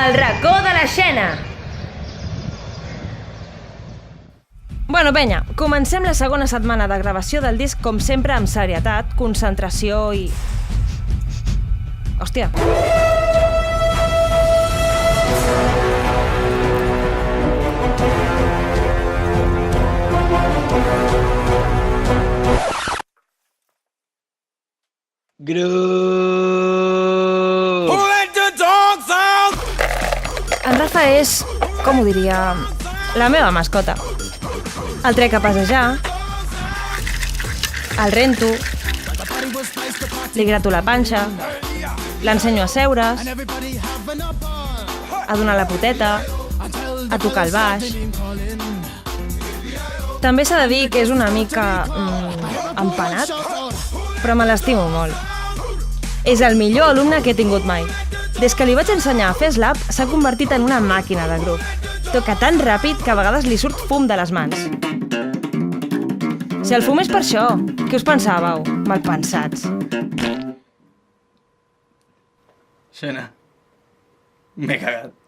El racó de la Xena. Bueno, penya, comencem la segona setmana de gravació del disc com sempre amb serietat, concentració i... Hòstia. En Rafa és, com ho diria, la meva mascota. El trec a passejar, el rento, li grato la panxa, l'ensenyo a seure's, a donar la poteta, a tocar el baix. També s'ha de dir que és una mica empanat, però me l'estimo molt. És el millor alumne que he tingut mai. Des que li vaig ensenyar a fer slap, s'ha convertit en una màquina de grup. Toca tan ràpid que a vegades li surt fum de les mans. Si el fum és per això, què us pensàveu, malpensats? Xena, m'he cagat.